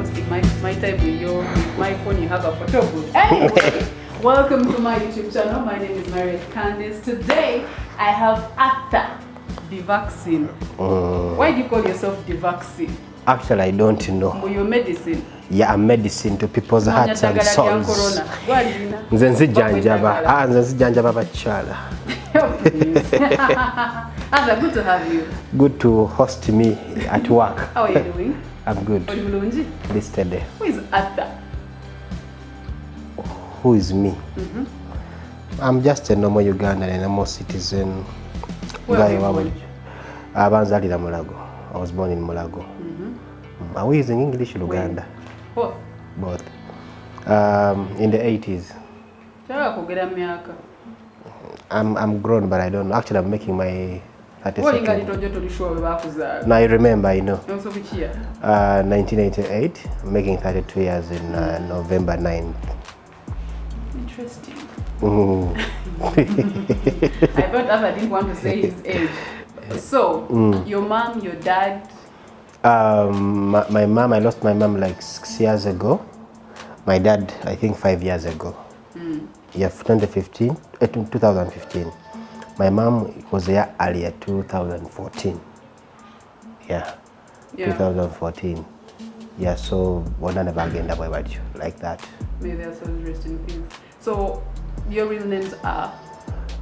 wasting my time with my phone. You have a photo booth. Anyway, welcome to my YouTube channel. My name is Marriott Candice. Today, I have Arthur Dvaccine. Why do you call yourself Dvaccine? Actually, I don't know. You're medicine. Yeah, I'm medicine to people's hearts and souls. Nzenzi janjaba. Nzenzi janjaba bachala. Arthur, good to have you. Good to host me at work. How are you doing? I'm good. Listed. Who is Arthur? Who is me? I'm just a normal Ugandan and a normal citizen. Where are you born? Mulago. I was born in Mulago. Are we using English in Uganda? Both. Both. In the 80s. I'm grown, but I don't know. Actually, I'm making my 32nd. No, I remember, I know. 1988. I'm making 32 years in November 9th. Interesting. I thought I didn't want to say his age. So, your mom, your dad? My mom, I lost my mom like 6 years ago. My dad, I think 5 years ago. Yeah, 2015. My mom was there earlier, 2014. Yeah. 2014. Yeah, so one and about you like that. Maybe that's so interesting things. So, your real names are?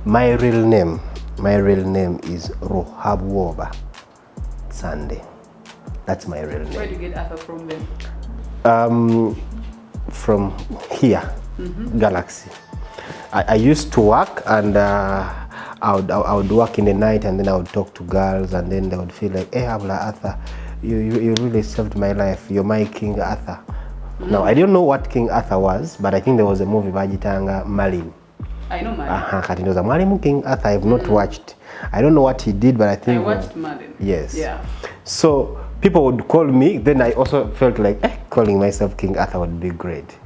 My real name is Rohabwoba Sunday. That's my real name. Where do you get Arthur from then? From here, Galaxy. I used to work, and I would work in the night, and then I would talk to girls, and then they would feel like, hey, Arthur, you really saved my life. You're my King Arthur. Now, I don't know what King Arthur was, but I think there was a movie Bajitanga Malin. I know Malin. It was a Malin King Arthur. I've not watched. I don't know what he did, but I think I watched Malin. Yes. Yeah. So people would call me. Then I also felt like calling myself King Arthur would be great.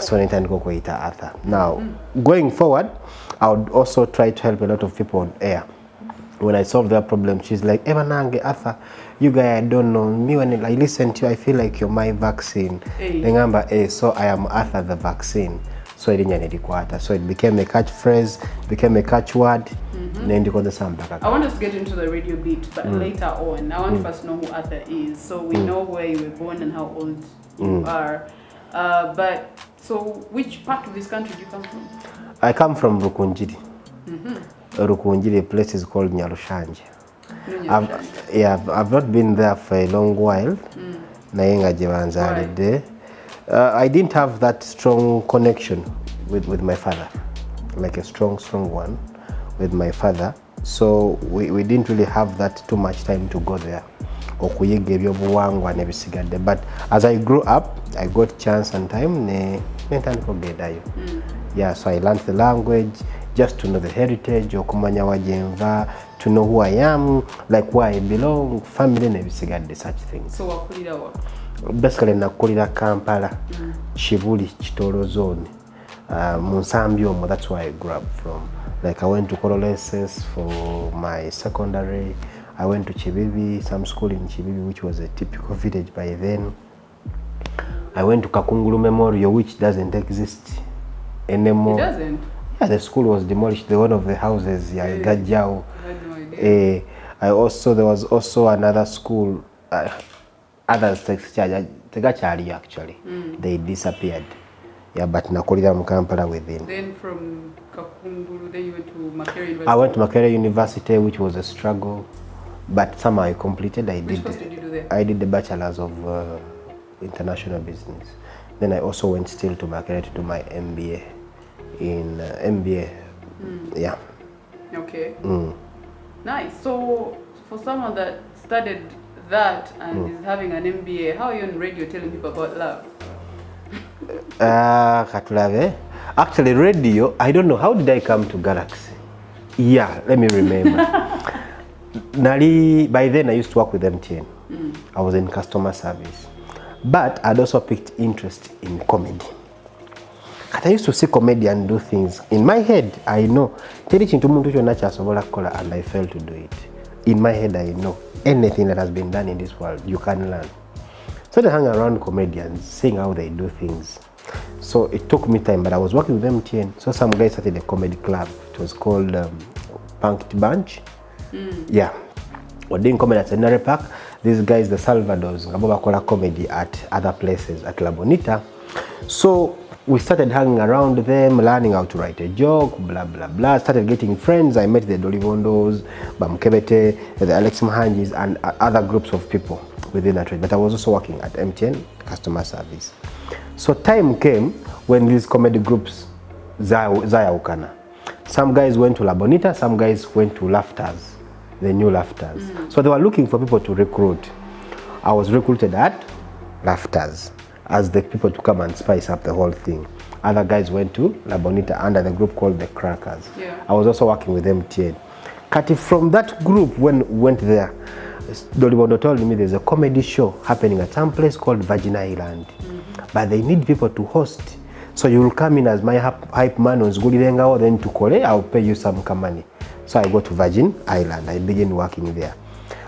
So Arthur. Now, going forward, I would also try to help a lot of people on air. When I solve their problem, she's like, Evanange, Arthur, you guys, I don't know. Me, when I listen to you, I feel like you're my vaccine. Remember, so I am Arthur the vaccine. So it became a catchphrase, became a catchword. I want us to get into the radio beat, but later on, I want us to know who Arthur is. So we know where you were born and how old you are. But so which part of this country do you come from? I come from Rukunjiri. Rukunjiri, a place is called Nyarushanje. I've not been there for a long while. I didn't have that strong connection with my father, like a strong one with my father. So we didn't really have that too much time to go there. But as I grew up, I got chance and time. Yeah, so I learned the language, just to know the heritage, to know who I am, like where I belong, family, such things. So what? Basically, nakulira Kampala, Shibuli, Chitoro zone, Munsambiomo. That's where I grew up from. Like I went to Koroleses for my secondary. I went to Chibibi, some school in Chibibi, which was a typical village by then. I went to Kakungulu Memorial, which doesn't exist anymore. It doesn't? Yeah, the school was demolished. One of the houses, I had no idea. There was also another school. Others actually. They disappeared. Yeah, but nakulira mu Kampala within. Then from Kakungulu, then you went to Makerere University? I went to Makerere University, which was a struggle, but somehow I completed. Which course did you do there? I did the Bachelor's of International Business. Then I also went still to Makerere to do my MBA in MBA. Yeah. Okay. Nice. So for someone that studied that and is having an MBA, how are you on radio telling people about love? Actually, radio, I don't know, how did I come to Galaxy? Yeah, let me remember. By then I used to work with MTN. I was in customer service. But I'd also picked interest in comedy. I used to see comedians do things. In my head, I know. And I failed to do it. In my head, I know. Anything that has been done in this world, you can learn. So they hang around comedians, seeing how they do things. So it took me time, but I was working with MTN. So some guys started a comedy club. It was called Punked Bunch. Yeah. We're doing comedy at Centenary Park. These guys, the Salvadors, Gaboba comedy at other places at La Bonita. So we started hanging around them, learning how to write a joke, blah, blah, blah. Started getting friends. I met the Dolivondos, Bamkebete, the Alex Mahanjis, and other groups of people within that trade. But I was also working at MTN customer service. So time came when these comedy groups, Zaya Ukana. Some guys went to La Bonita, some guys went to Laughters, the new Laughters. So they were looking for people to recruit. I was recruited at Laughters as the people to come and spice up the whole thing. Other guys went to La Bonita under the group called the Crackers. Yeah. I was also working with MTN. Kati, from that group, when we went there, Dolibondo told me there's a comedy show happening at some place called Virgin Island. But they need people to host. So you will come in as my hype man on Zgulirenga, then to Kole, I'll pay you some money. So I go to Virgin Island. I began working there.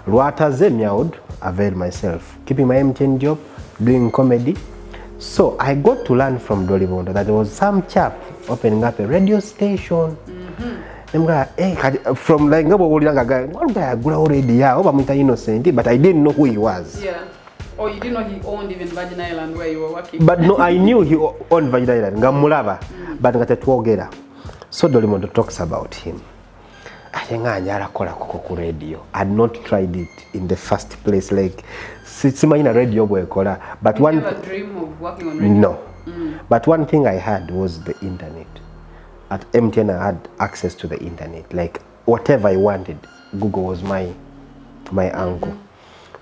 Ruata Zemi, I would avail myself, keeping my MTN job, doing comedy. So I got to learn from Dolibondo that there was some chap opening up a radio station. From like innocent, but I didn't know who he was. Yeah. Or you didn't know he owned even Virgin Island where you were working? But no, I knew he owned Virgin Island. But so Dolimondo talks about him. I had not tried it in the first place. Like, it's in a radio boy. But you never dream of working on radio? No. But one thing I had was the internet. At MTN, I had access to the internet. Like, whatever I wanted, Google was my uncle.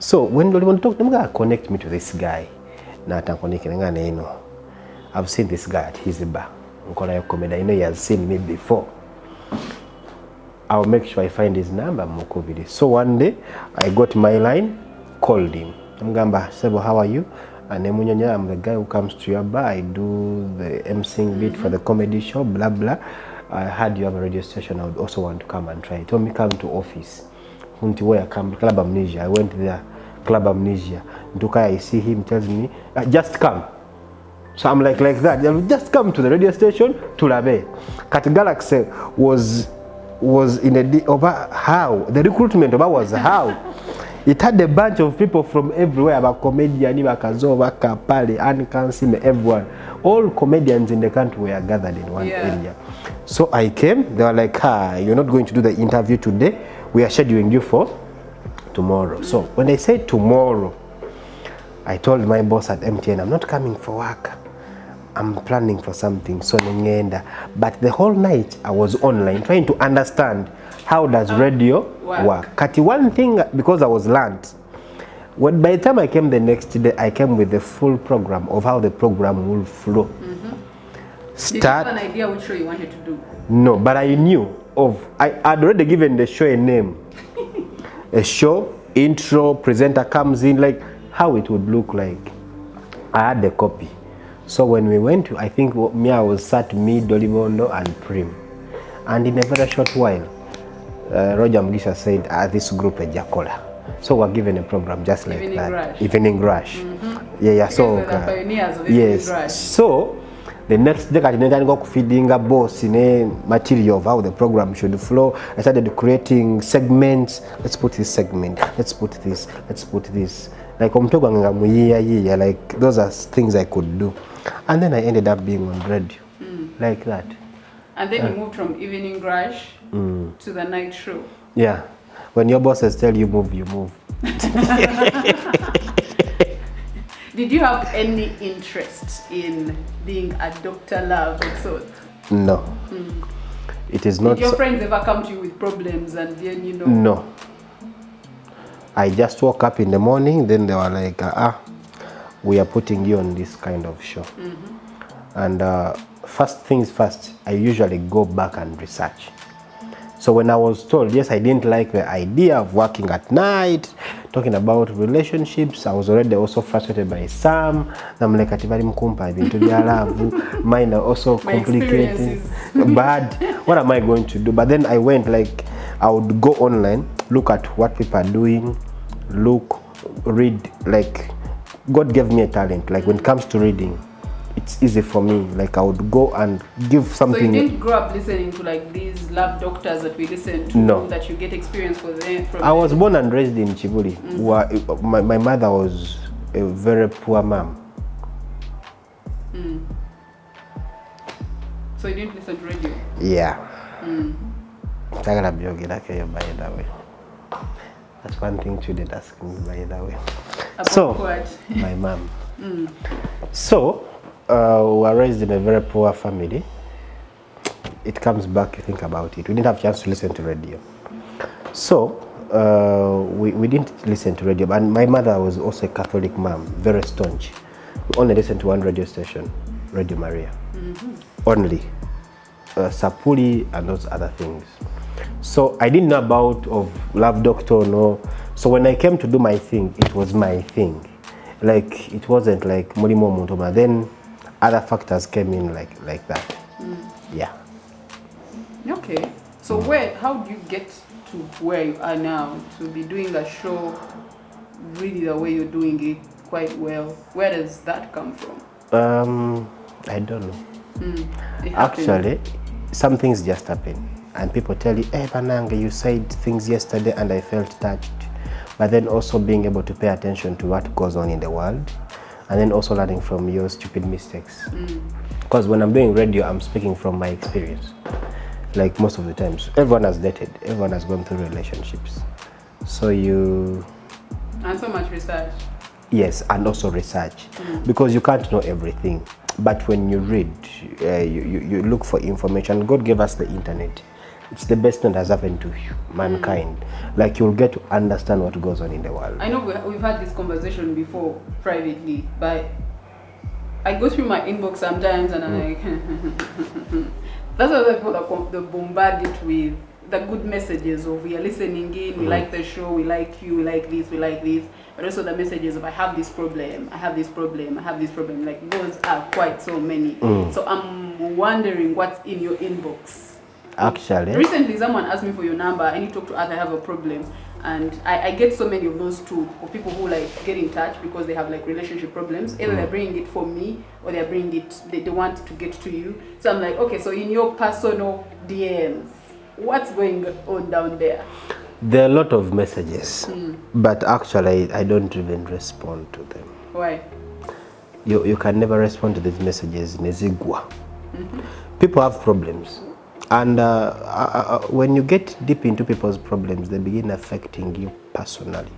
So when Dolimondo talked, I'm gonna connect me to this guy. I've seen this guy at his bar. I know he has seen me before. I'll make sure I find his number. So one day, I got my line, called him. I'm Gamba, Sebo, how are you? And I'm the guy who comes to your bar. I do the emceeing bit for the comedy show, blah, blah. I heard you have a radio station. I would also want to come and try. He told me, come to office. Where I come, Club Amnesia. I went there, Club Amnesia. I see him, tells me, just come. So I'm like that. Just come to the radio station to Labe. Kat Galaxy was in a how the recruitment was how it had a bunch of people from everywhere, about comedian, Kazova, Kapali, Ankansim, everyone. All comedians in the country were gathered in one area. So I came. They were like, you're not going to do the interview today. We are scheduling you for tomorrow. So when I say tomorrow, I told my boss at MTN, I'm not coming for work. I'm planning for something. So but the whole night I was online trying to understand how does radio work. Kati, one thing, because I was learned. By the time I came the next day, I came with the full program of how the program will flow. Did you have an idea which show you wanted to do? No, but I knew I'd already given the show a name. A show, intro, presenter comes in, like how it would look like. I had the copy. So when we went to, I think I was sat me, Dolibondo, and Prim. And in a very short while, Roger Mugisha said, this group is Jacola. So we're given a program just like Evening that. Rush. Evening Rush. Yeah. So the pioneers of yes. Evening Rush. So the next day, I go feeding a boss in a material of how the program should flow. I started creating segments. Let's put this segment. Let's put this. Let's put this. Like like those are things I could do. And then I ended up being on radio, like that. And then you moved from Evening Rush to the night show. Yeah. When your bosses tell you move, you move. Did you have any interest in being a Dr. Love or so? No. It is not. Did your friends ever come to you with problems and then you know? No. I just woke up in the morning, then they were like, we are putting you on this kind of show. And first things first, I usually go back and research. So when I was told, yes, I didn't like the idea of working at night, talking about relationships. I was already also frustrated by Sam. I'm like, mine are also complicated. Bad. What am I going to do? But then I went, like, I would go online, look at what people are doing, read, like, God gave me a talent. Like when it comes to reading, it's easy for me. Like I would go and give something. So you didn't grow up listening to like these lab doctors that we listen to? No. That you get experience for them? I was born and raised in Chibuli. My mother was a very poor mom. So you didn't listen to radio? Yeah. By the way. That's one thing she did ask me, by the way. About what? My mom. So, we were raised in a very poor family. It comes back, you think about it. We didn't have a chance to listen to radio. So, we didn't listen to radio. But my mother was also a Catholic mom, very staunch. We only listened to one radio station, Radio Maria. Only. Sapuli and those other things. So I didn't know about of Love Doctor, no. So when I came to do my thing, it was my thing. Like it wasn't like Mulimo Muntoma. Then other factors came in like that. Yeah. Okay. So how do you get to where you are now to be doing a show really the way you're doing it quite well? Where does that come from? I don't know. Actually, some things just happen. And people tell you, hey, Bananga, you said things yesterday and I felt touched. But then also being able to pay attention to what goes on in the world. And then also learning from your stupid mistakes. Because when I'm doing radio, I'm speaking from my experience. Like most of the times. Everyone has dated. Everyone has gone through relationships. So you... And so much research. Yes, and also research. Because you can't know everything. But when you read, you look for information. God gave us the internet. It's the best thing that has happened to mankind. Like you'll get to understand what goes on in the world. I know we've had this conversation before privately, but I go through my inbox sometimes and I'm like, that's why the people that bombard it with the good messages of we are listening in, we like the show, we like you, we like this, but also the messages of I have this problem, I have this problem, I have this problem. Like those are quite so many. So I'm wondering what's in your inbox. Actually, recently someone asked me for your number. I need to talk to Arthur, I have a problem, and I get so many of those too, of people who like get in touch because they have like relationship problems. Either they're bringing it for me or they're bringing it, they want to get to you. So I'm like, okay, so in your personal DMs, what's going on down there? There are a lot of messages, but actually I don't even respond to them. Why? You can never respond to these messages. Nezigwa. People have problems. And when you get deep into people's problems, they begin affecting you personally.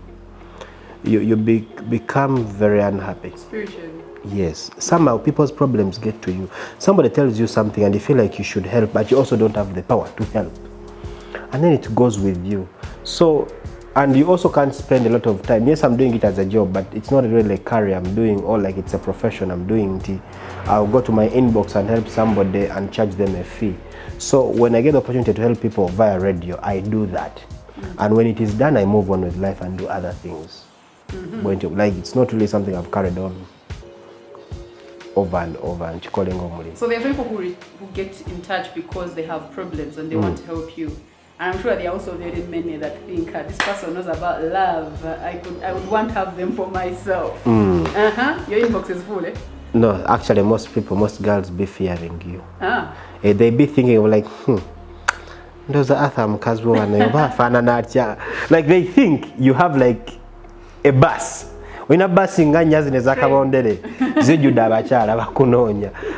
You become very unhappy. Spiritually. Yes. Somehow people's problems get to you. Somebody tells you something and you feel like you should help, but you also don't have the power to help. And then it goes with you. So, and you also can't spend a lot of time. Yes, I'm doing it as a job, but it's not really a career I'm doing, or like it's a profession I'm doing. I'll go to my inbox and help somebody and charge them a fee. So when I get the opportunity to help people via radio, I do that. And when it is done, I move on with life and do other things. Like it's not really something I've carried on over and over and calling on. So there are people who get in touch because they have problems and they want to help you. And I'm sure there are also very many that think this person knows about love. I would want to have them for myself. Your inbox is full, eh? No, actually most girls be fearing you. They be thinking of like, those are like they think you have like a bus. When a bus in Ganyas in Zakabondere,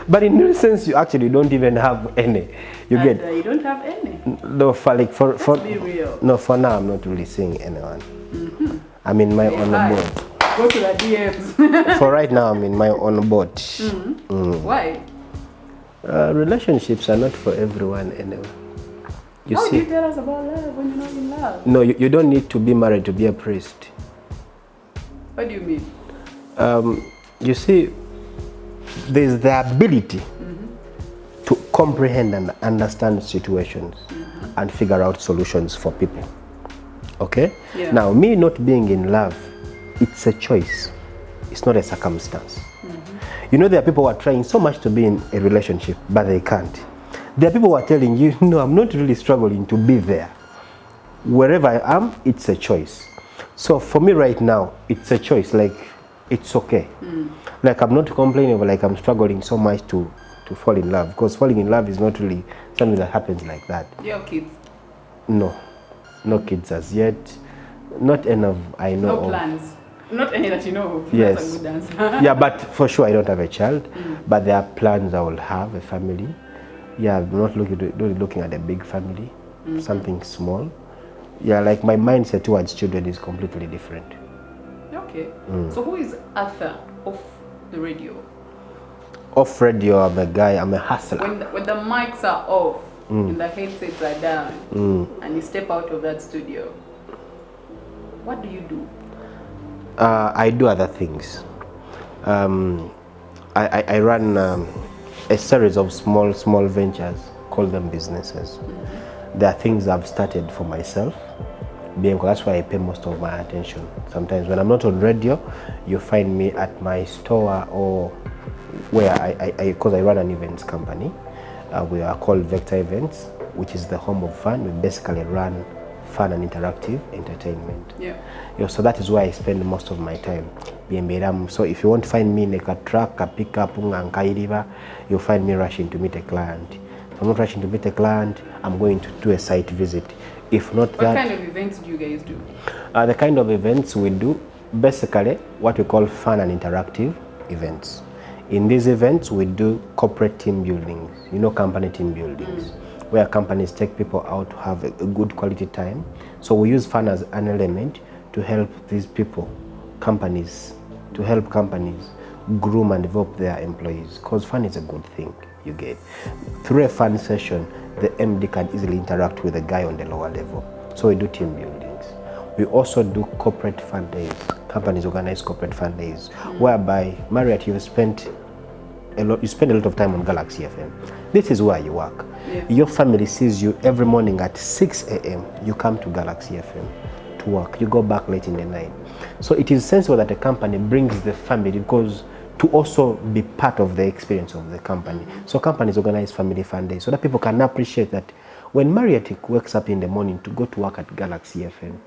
but in real sense you actually don't even have any. You get? You don't have any? No, for like for be real. No, for now I'm not really seeing anyone. I'm in my own boat. Go to the DMs. For right now, I'm in my own boat. Why? Relationships are not for everyone anyway. How do you tell us about love when you're not in love? No, you don't need to be married to be a priest. What do you mean? You see, there's the ability to comprehend and understand situations and figure out solutions for people. Okay? Yeah. Now, me not being in love, it's a choice. It's not a circumstance. You know, there are people who are trying so much to be in a relationship, but they can't. There are people who are telling you, no, I'm not really struggling to be there. Wherever I am, it's a choice. So for me right now, it's a choice. Like, it's okay. Like I'm not complaining, but like I'm struggling so much to fall in love, because falling in love is not really something that happens like that. You have kids? No kids as yet. Not enough I know. No plans. Not any that you know of. Yes. That's a good answer. Yeah, but for sure I don't have a child. But there are plans I will have a family. Yeah, I'm not looking at a big family. Something small. Yeah, like my mindset towards children is completely different. Okay. So who is Arthur off the radio? Off radio, I'm a guy, I'm a hustler. When the mics are off and the headsets are down and you step out of that studio, what do you do? I do other things. I run a series of small ventures, call them businesses. There are things I've started for myself, because that's why I pay most of my attention. Sometimes when I'm not on radio, you find me at my store, or where because I run an events company. We are called Vector Events, which is the home of fun. We basically run fun and interactive entertainment. Yeah. So that is where I spend most of my time. So if you won't find me in a truck, a pickup, you'll find me rushing to meet a client. If I'm not rushing to meet a client, I'm going to do a site visit. If not that... What kind of events do you guys do? The kind of events we do, basically what we call fun and interactive events. In these events, we do corporate team buildings, company team buildings, where companies take people out to have a good quality time. So we use fun as an element to help these people, to help companies groom and develop their employees, because fun is a good thing. You get through a fun session, the MD can easily interact with the guy on the lower level. So we do team buildings. We also do corporate fun days. Companies organize corporate fun days, whereby Marriott, you spend a lot of time on Galaxy FM. This is where you work. Your family sees you every morning at 6 a.m. You come to Galaxy FM to work. You go back late in the night. So it is sensible that a company brings the family, because to also be part of the experience of the company. So companies organize family fun days so that people can appreciate that when Marriott wakes up in the morning to go to work at Galaxy FM,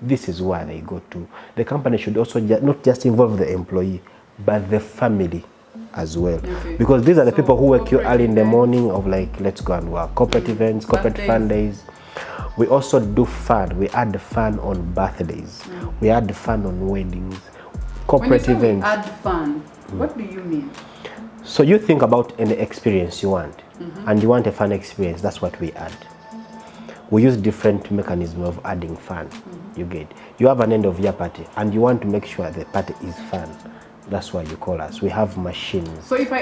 this is where they go to. The company should also not just involve the employee, but the family as well. Because these are the people who wake you early in the morning of like, let's go and work. Corporate events, corporate fun days. We also do fun. We add fun on birthdays. We add fun on weddings. Corporate events. When you say we add fun, what do you mean? So you think about an experience you want, and you want a fun experience. That's what we add. We use different mechanisms of adding fun. You get. You have an end of year party, and you want to make sure the party is fun. That's why you call us. We have machines. So if I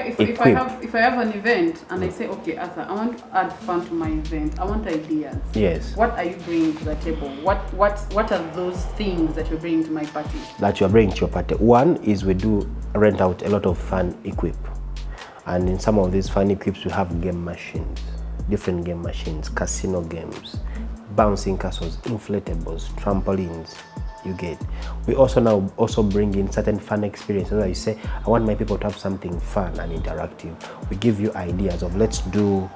have an event and I say, okay, Arthur, I want to add fun to my event. I want ideas. Yes. What are you bringing to the table? What are those things that you're bringing to my party? That you're bringing to your party. One is we do rent out a lot of fun equip, and in some of these fun equips we have game machines, different game machines, casino games, bouncing castles, inflatables, trampolines. You get. We also bring in certain fun experiences. As you say, I want my people to have something fun and interactive. We give you ideas of, let's do,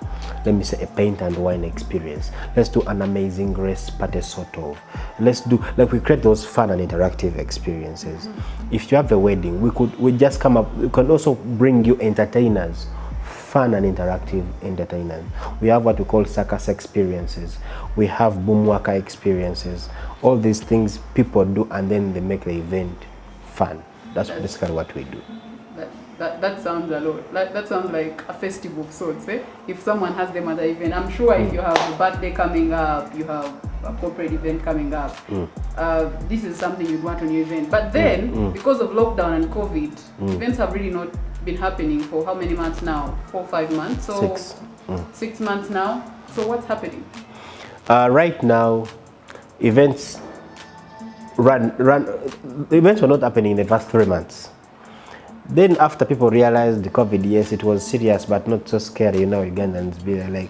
let me say, a paint and wine experience. Let's do an amazing grace party sort of. Let's do, like, we create those fun and interactive experiences. If you have a wedding, we just come up. We can also bring you entertainers, fun and interactive entertainers. We have what we call circus experiences. We have boomwaka experiences. All these things people do, and then they make the event fun. That's basically what we do. That sounds a lot. That sounds like a festival of sorts. If someone has them at the event, I'm sure if you have a birthday coming up, you have a corporate event coming up, this is something you'd want on your event. But then, because of lockdown and COVID, events have really not been happening for how many months now? 4 or 5 months? So 6 months now. So what's happening? Right now, events were not happening in the first 3 months. Then after people realized the COVID, yes, it was serious but not so scary, Ugandans be like,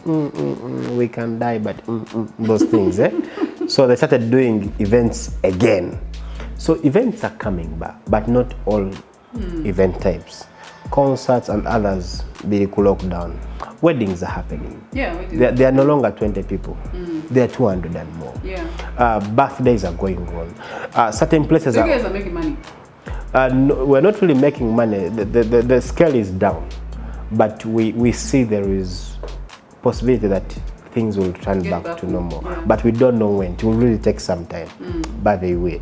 we can die, but those things, So they started doing events again. So events are coming back, but not all event types. Concerts and others, they locked down. Weddings are happening. Yeah, they are no longer 20 people. They are 200 and more. Yeah. Birthdays are going on. Certain places so you guys are making money? No, we're not really making money. The scale is down, but we see there is possibility that things will turn back to normal. Yeah. But we don't know when. It will really take some time, but they will.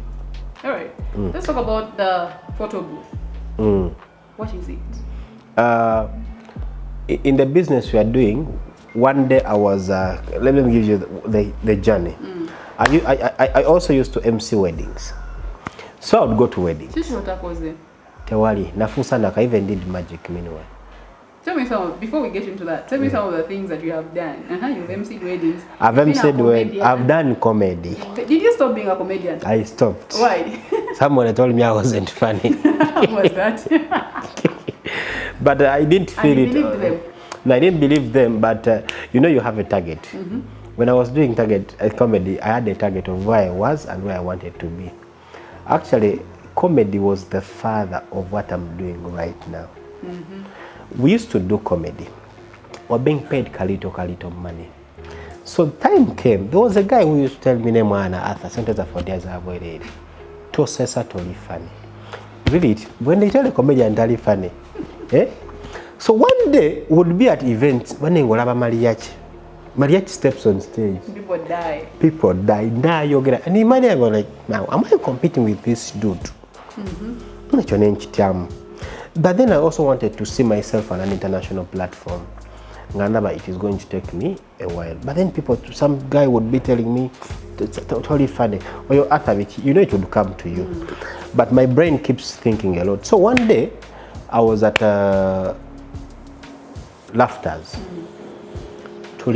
All right. Let's talk about the photo booth. What is it? In the business we are doing, one day I was, let me give you the journey. I also used to MC weddings. So I would go to weddings. Tewali, nafusa I even did magic meanwhile. Tell me some, before we get into that, tell me some of the things that you have done. You've MC'd weddings. I've MC'd weddings. I've done comedy. Did you stop being a comedian? I stopped. Why? Someone told me I wasn't funny. How was that? But I didn't feel it. Believed them. No, I didn't believe them, but you know you have a target. When I was doing comedy, I had a target of where I was and where I wanted to be. Actually, comedy was the father of what I'm doing right now. We used to do comedy. We're being paid kalito money. So time came. There was a guy who used to tell me, name Ana Arthur, sentence for days I avoided. To say totally funny. Really, when they tell a comedian, totally funny. So one day would be at events when they will have a mariachi. Mariachi steps on stage. People die. People die. Now you get, and imagine I go like, now am I competing with this dude? But then I also wanted to see myself on an international platform. But it is going to take me a while. But then some guy would be telling me, it's totally funny. Or your Arthur, you know it would come to you. But my brain keeps thinking a lot. So one day, I was at Laughter's. The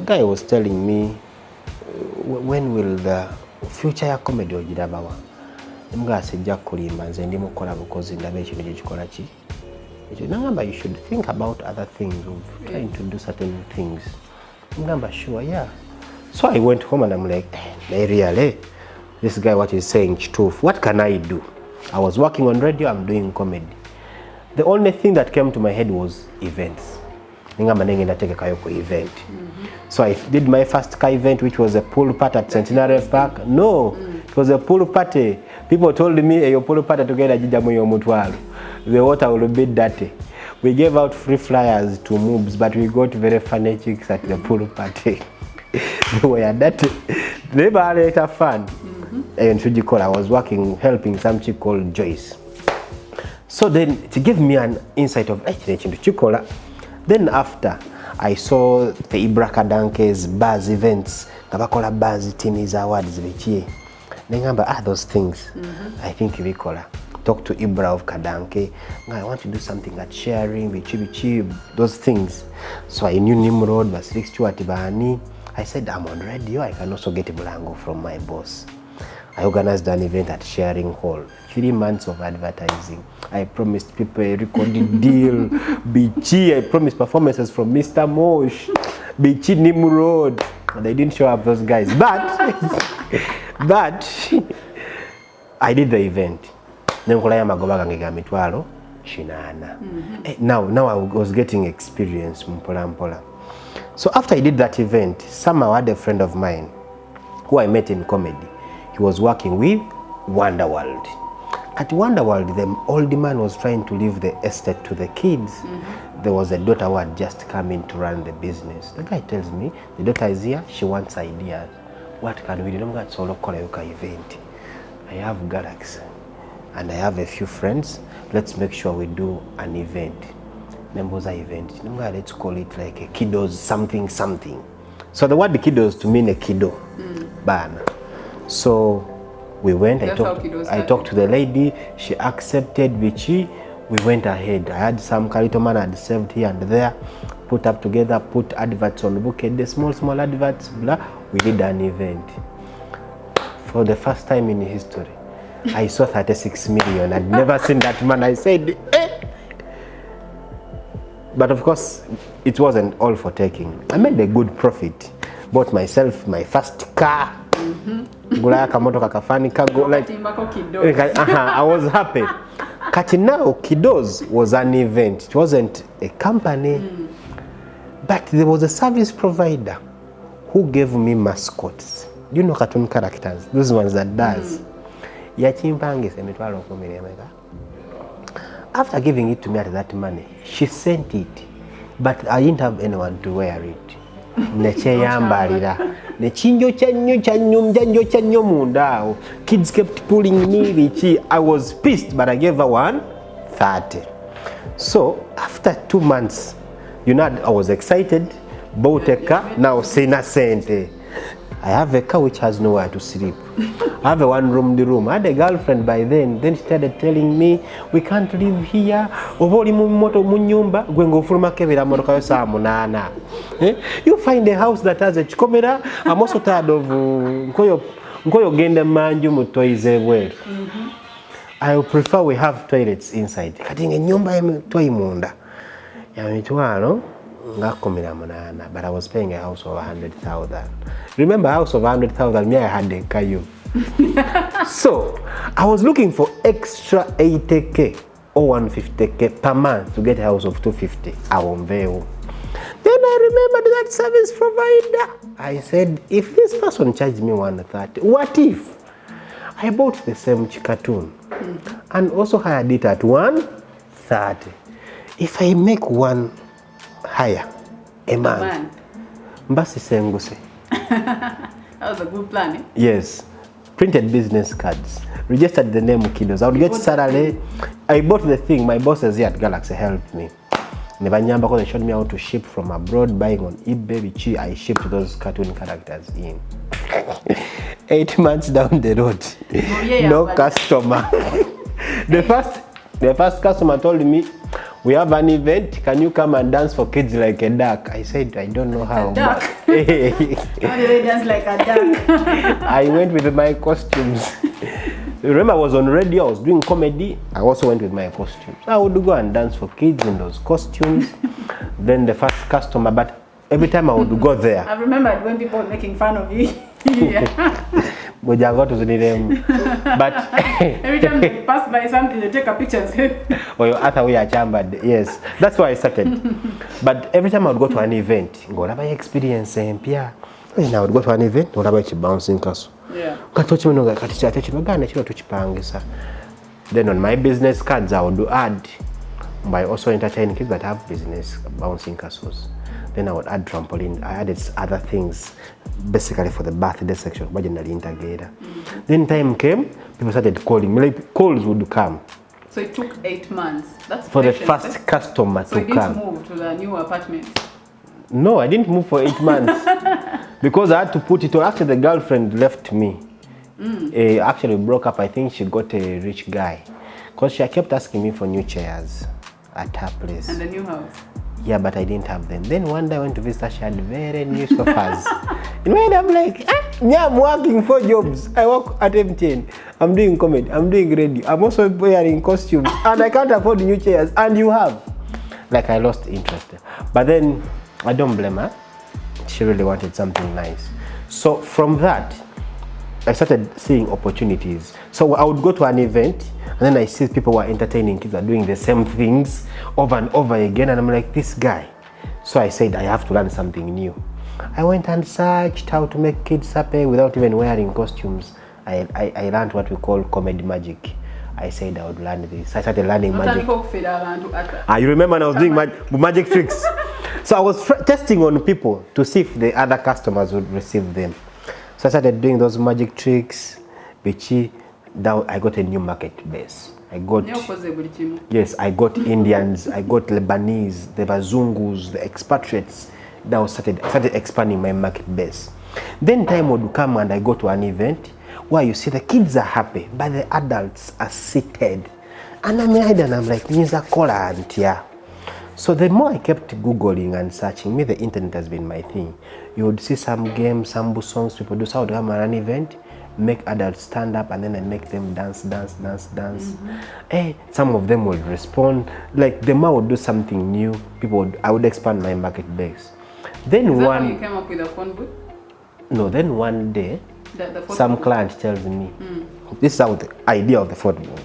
guy was telling me, when will the future comedy ojirabawa? Mga asijja kulimba nze ndi mukola bukozi ndabe ekintu gye kikola ki. Nagamba you should think about other things, of trying to do certain things. Nagamba sure, yeah. So I went home and I'm like, really? This guy what he's saying is true. What can I do? I was working on radio, I'm doing comedy. The only thing that came to my head was events. Event. So I did my first car event, which was a pool party at Centenary Park. No, it was a pool party. People told me, hey, your pool party together, the water will be dirty. We gave out free flyers to moobs, but we got very funny chicks at the pool party. They were dirty. They were later fun. And I was working, helping some chick called Joyce. So then, to give me an insight of Chikola, then after, I saw the Ibra Kadanke's buzz events, Kabakola buzz Timmy's awards, those things. I think Vikola. Talk to Ibra of Kadanke. I want to do something at sharing, bichi, those things. So I knew Nimrod, Basilik Stuart Bani. I said, I'm on radio, I can also get a blango from my boss. I organized an event at Sharing Hall. 3 months of advertising. I promised people a recorded deal. Bichi, I promised performances from Mr. Mosh. Bichi Nimrod. They didn't show up, those guys. But I did the event. Now I was getting experience. So after I did that event, somehow I had a friend of mine who I met in comedy. He was working with Wonderworld. At Wonderworld, the old man was trying to leave the estate to the kids. There was a daughter who had just come in to run the business. The guy tells me, the daughter is here, she wants ideas. What can we do? Event. I have Galaxy and I have a few friends. Let's make sure we do an event. Members event. Let's call it like a kiddos something. So the word kiddos to mean a kiddo. Ban. So we went, I talked to the lady, she accepted Vichy, we went ahead. I had some Kalito man had saved here and there, put up together, put adverts on the book, the small adverts, blah. We did an event. For the first time in history, I saw 36 million. I'd never seen that man. I said, eh. But of course, it wasn't all for taking. I made a good profit. Bought myself my first car. I was happy. Now Kiddos was an event. It wasn't a company. But there was a service provider who gave me mascots. You know cartoon characters, those ones that does. yachimpangisa emitwalo 10 emeka. After giving it to me at that money, she sent it, but I didn't have anyone to wear it. Necheyambalira nechinjo chanyo mundao. Kids kept pulling me bichi. I was pissed, but I gave her 130. So after 2 months, you know, I was excited, bought a car, now sina sente. I have a car which has nowhere to sleep. I have a one-room. I had a girlfriend by then. Then she started telling me, we can't live here. You find a house that has a chikomera. I'm also tired of I prefer we have toilets inside. But I was paying a house of 100,000. Remember, a house of 100,000, me I had a kayu. So I was looking for extra 80k or 150k per month to get a house of 250. Then I remembered that service provider. I said, if this person charged me 130, what if I bought the same cartoon and also hired it at 130? If I make one higher a month. Mbasi senguse. That was a good plan, eh? Yes. Printed business cards. Registered the name Kiddos. I would get salary. I bought the thing. My bosses here at Galaxy helped me. Nebanyamba, because they showed me how to ship from abroad, buying on eBay. I shipped those cartoon characters in. 8 months down the road, no customer. The first customer told me, we have an event, can you come and dance for kids like a duck? I said, I don't know how. A duck? How do they dance like a duck? I went with my costumes. Remember, I was on radio, I was doing comedy. I also went with my costumes. I would go and dance for kids in those costumes. Then the first customer, but every time I would go there. I remembered when people were making fun of you. But every time they pass by something, they take a picture and say, or your other way are chambered. Yes, that's why I started. But every time I would go to an event, go have experience and I would go to an event, go have a bouncing castle. Yeah. Then on my business cards, I would add by also entertaining kids that have business bouncing castles. Then I would add trampoline. I added other things, basically for the birthday section. Then time came, people started calling me. Like, calls would come. So it took 8 months. That's for patience, the first customer to come. So you didn't move to the new apartment? No, I didn't move for 8 months because I had to put it on. After the girlfriend left me, actually broke up. I think she got a rich guy because she kept asking me for new chairs at her place. And the new house? Yeah, but I didn't have them. Then one day I went to visit her, she had very new sofas. In my head, I'm like, yeah, I'm working 4 jobs. I work at MTN. I'm doing comedy. I'm doing radio. I'm also wearing costumes. And I can't afford new chairs. And you have. Like, I lost interest. But then, I don't blame her. She really wanted something nice. So from that, I started seeing opportunities. So I would go to an event, and then I see people who are entertaining kids are doing the same things over and over again, and I'm like, this guy. So I said, I have to learn something new. I went and searched how to make kids happy without even wearing costumes. I learned what we call comedy magic. I said I would learn this. I started learning magic. You remember when I was doing magic tricks? So I was testing on people to see if the other customers would receive them. So I started doing those magic tricks. Now I got a new market base. I got Indians, I got Lebanese, the Bazungus, the expatriates. Now I started expanding my market base. Then time would come and I go to an event where you see the kids are happy, but the adults are seated. And I'm like, so the more I kept Googling and searching, the internet has been my thing. You would see some games, some songs people do. So I would come at an event, make adults stand up, and then I make them dance. Some of them would respond. Like the more I would do something new, I would expand my market base. Then is that how you came up with a phone booth? No, then one day, some client tells me, this is how the idea of the phone booth.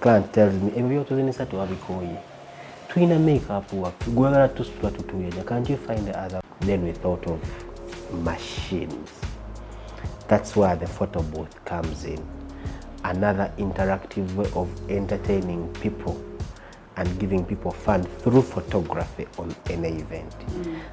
Client tells me, can't you find the other? Then we thought of machines. That's where the photo booth comes in. another interactive way of entertaining people and giving people fun through photography on any event.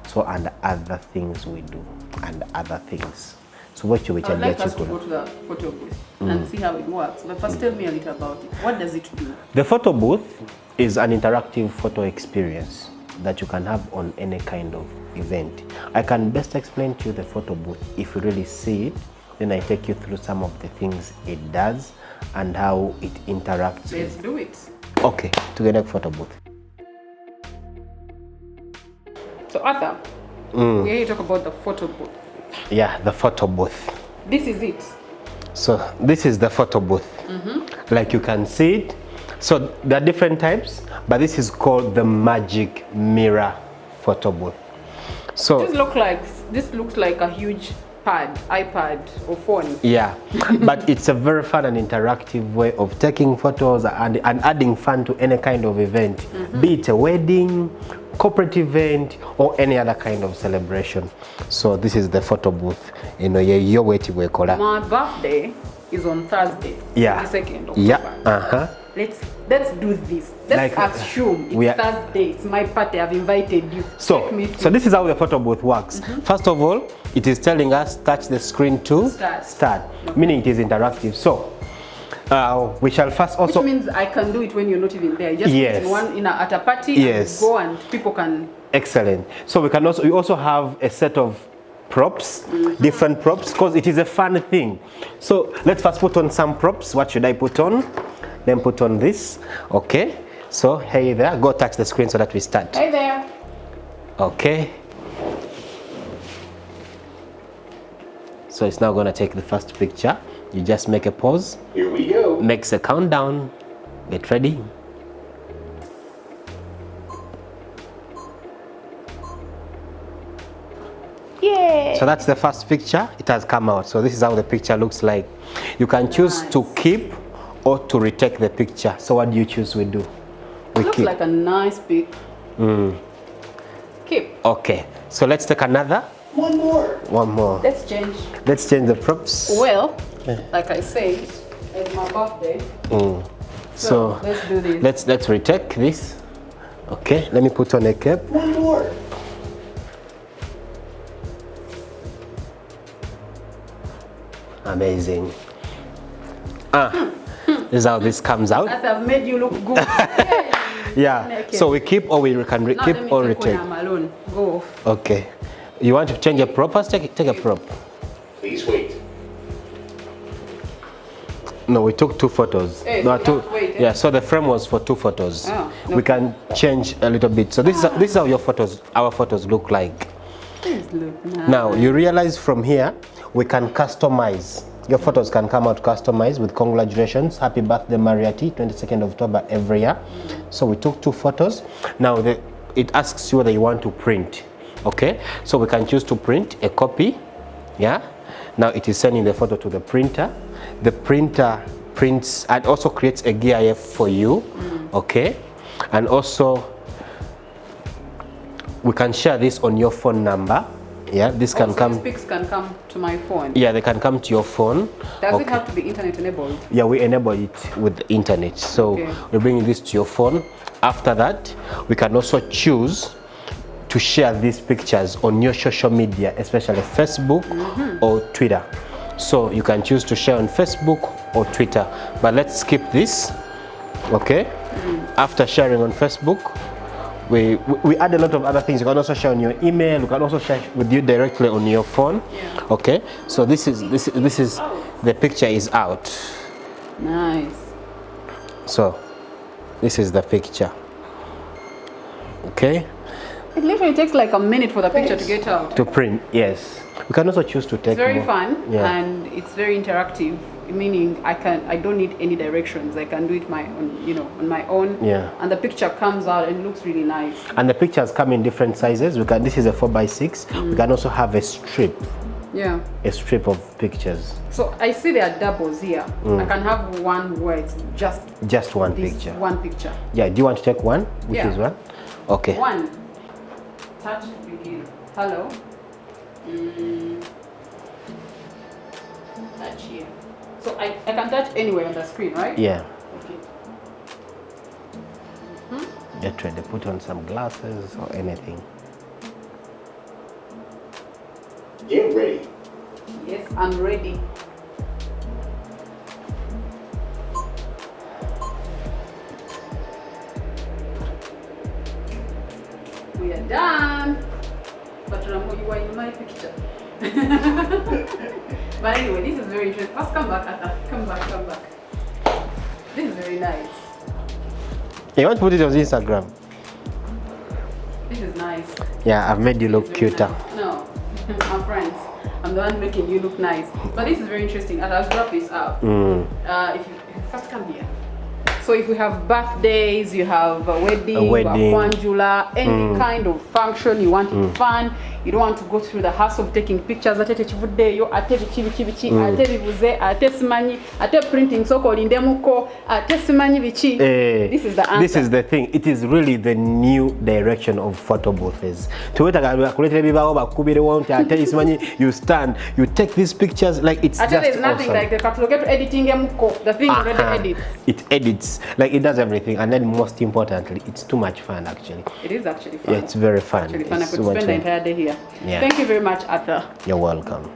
So, and other things we do, and other things. So what you I'd like us to go to the photo booth and see how it works. But first tell me a little about it. What does it do? The photo booth is an interactive photo experience that you can have on any kind of event. I can best explain to you the photo booth if you really see it. Then I take you through some of the things it does and how it interacts. Let's do it. Okay, to the next photo booth. So Arthur, we're here to talk about the photo booth. Yeah, the photo booth. This is it. So this is the photo booth. Like you can see it. So there are different types, but this is called the magic mirror photo booth. So this looks like a huge iPad or phone. Yeah, but it's a very fun and interactive way of taking photos and adding fun to any kind of event, be it a wedding, corporate event, or any other kind of celebration. So this is the photo booth. You know, you're waiting for a My birthday is on Thursday, 22nd October. Yeah. Let's do this. Let's assume it's Thursday. It's my party. I've invited you. So this is how the photo booth works. First of all, it is telling us touch the screen to start. Meaning it is interactive. So we shall first also. Which means I can do it when you're not even there. You just put in at a party and go and people can. Excellent. So we also have a set of props, different props, because it is a fun thing. So let's first put on some props. What should I put on? Then put on this. Okay. So hey there, go touch the screen so that we start. Hey there. Okay. So it's now going to take the first picture. You just make a pause. Here we go. Makes a countdown. Get ready. Yeah. So that's the first picture. It has come out. So this is how the picture looks like. You can choose to keep or to retake the picture. So what do you choose we do? We looks keep. Like a nice pic. Keep. Okay. So let's take another. One more. Let's change the props. Well, like I said, it's my birthday. So let's do this. Let's retake this. Okay, let me put on a cap. One more. Amazing. This is how this comes out. That have made you look good. Yeah. So we keep or we can keep or retake. I'm alone. Go off. Okay. You want to change a prop? First, take a prop. Please wait. No, we took two photos. Hey, no, so two. Yeah. So the frame was for two photos. No. We can change a little bit. So this is how our photos look like. These look nice. Now you realize from here we can customize. Your photos can come out customized with congratulations, happy birthday Mariati, 22nd October every year. So we took two photos. Now it asks you whether you want to print. Okay, so we can choose to print a copy. Yeah. Now it is sending the photo to the printer. The printer prints and also creates a GIF for you. Okay, and also we can share this on your phone number. Yeah, this can come. These pics can come to my phone. Yeah, they can come to your phone. Does it have to be internet enabled? Yeah, we enable it with the internet. So we bring this to your phone. After that, we can also choose to share these pictures on your social media, especially Facebook or Twitter. So you can choose to share on Facebook or Twitter. But let's skip this. Okay. After sharing on Facebook, we add a lot of other things. You can also share on your email. You can also share with you directly on your phone. Okay. So this is the picture is out. Nice. So this is the picture. Okay. It literally takes like a minute for the picture to get out. To print, yes. We can also choose to take. It's very fun and it's very interactive. Meaning I don't need any directions. I can do it on my own. Yeah. And the picture comes out and looks really nice. And the pictures come in different sizes. This is a 4x6. We can also have a strip. Yeah. A strip of pictures. So I see there are doubles here. I can have one where it's just one picture. One picture. Yeah. Do you want to take one? Which is one? Okay. One. Touch begin. Hello. Touch here. So I can touch anywhere on the screen, right? Yeah. Okay. Get ready. Put on some glasses or anything. Get ready. Yes, I'm ready. We are done. But remember, you are in my picture. But anyway, this is very interesting. First, come back, Atta. Come back, come back. This is very nice. You want to put it on Instagram? This is nice. Yeah, I've made you This look is very cuter. nice. No, I'm friends. I'm the one making you look nice. But this is very interesting. And I'll wrap this up. If you first come here. So if we have birthdays, you have a wedding, you have kwanjula, any kind of function you want it fun, you don't want to go through the hassle of taking pictures. Ate tekivuddeyo, ate bichi, ate bibuze, ate simanyi, ate printing soko lindemuko, ate simanyi bichi. This is the answer. This is the thing. It is really the new direction of photo booths. You stand, you take these pictures like it's just there's nothing awesome. like the catalog editing the thing already edits. It edits, like it does everything, and then most importantly, it's too much fun actually. It is actually fun. Yeah, it's very fun. Actually fun. I It's could too much spend the fun. entire day here. Yeah. Thank you very much, Arthur. You're welcome.